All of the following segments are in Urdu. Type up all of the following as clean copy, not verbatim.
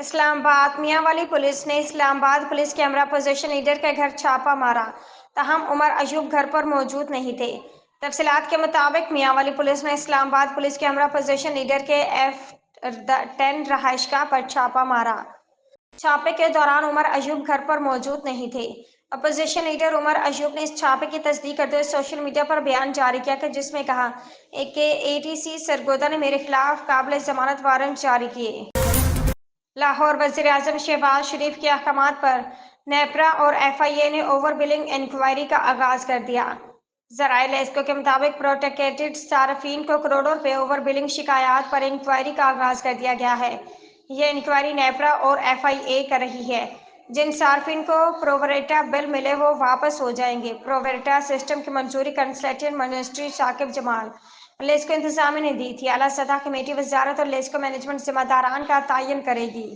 اسلام آباد میاں والی پولیس نے اسلام آباد پولیس کے ہمراہ اپوزیشن لیڈر کے گھر چھاپہ مارا، تاہم عمر ایوب گھر پر موجود نہیں تھے۔ تفصیلات کے مطابق میاں والی پولیس نے اسلام آباد پولیس کے ہمراہ اپوزیشن لیڈر کے F10 رہائش گاہ پر چھاپہ مارا۔ چھاپے کے دوران عمر ایوب گھر پر موجود نہیں تھے۔ اپوزیشن لیڈر عمر ایوب نے اس چھاپے کی تصدیق کرتے ہوئے سوشل میڈیا پر بیان جاری کیا جس میں کہا کہ ATC سرگودا نے میرے خلاف قابل ضمانت وارنٹ جاری کیے۔ لاہور: وزیر اعظم شہباز شریف کے احکامات پر نیپرا اور FIA نے اوور بلنگ انکوائری کا آغاز کر دیا۔ ذرائع لیسکو کے مطابق پروٹیکٹیڈ صارفین کو کروڑوں روپے اوور بلنگ شکایات پر انکوائری کا آغاز کر دیا گیا ہے۔ یہ انکوائری نیپرا اور FIA کر رہی ہے۔ جن صارفین کو پروریٹا بل ملے وہ واپس ہو جائیں گے۔ پروریٹا سسٹم کی منظوری کنسلٹنٹ منسٹری ثاقب جمال، لیسکو انتظامیہ نے دی تھی۔ اعلیٰ سطح کمیٹی وزارت اور لیسکو مینجمنٹ ذمہ داران کا تعین کرے گی۔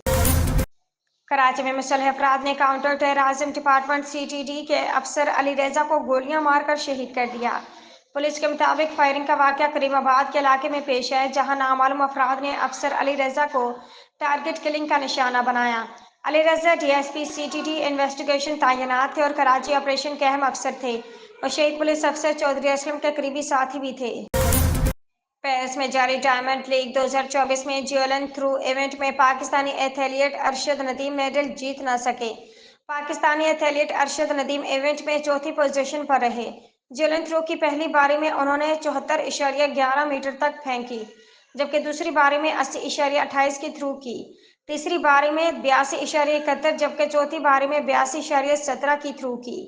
کراچی میں مسلح افراد نے کاؤنٹر ٹیررازم ڈپارٹمنٹ CTD کے افسر علی رضا کو گولیاں مار کر شہید کر دیا۔ پولیس کے مطابق فائرنگ کا واقعہ کریم آباد کے علاقے میں پیش آیا جہاں نامعلوم افراد نے افسر علی رضا کو ٹارگٹ کلنگ کا نشانہ بنایا۔ Ali Raza DSP CTD investigation تعینات تھے اور کراچی آپریشن کے اہم افسر تھے اور شہید پولیس افسر چودھری اسلم کے قریبی ساتھی بھی تھے۔ پیرس میں جاری ڈائمنڈ لیگ 2024 میں جیولن تھرو ایونٹ میں پاکستانی ایتھلیٹ ارشد ندیم میڈل جیت نہ سکے۔ پاکستانی ایتھلیٹ ارشد ندیم ایونٹ میں چوتھی پوزیشن پر رہے۔ جیولن تھرو کی پہلی باری میں انہوں نے 74.11 میٹر تک پھینکی جبکہ دوسری باری میں 80.28 کی تھرو کی، تیسری باری میں 82.71 جبکہ چوتھی باری میں 82.17 کی تھرو کی۔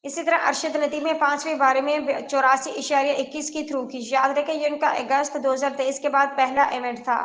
اسی طرح ارشد ندیم نے پانچویں باری میں 84.21 کی تھرو کی۔ یاد رکھیں یہ ان کا اگست 2023 کے بعد پہلا ایونٹ تھا۔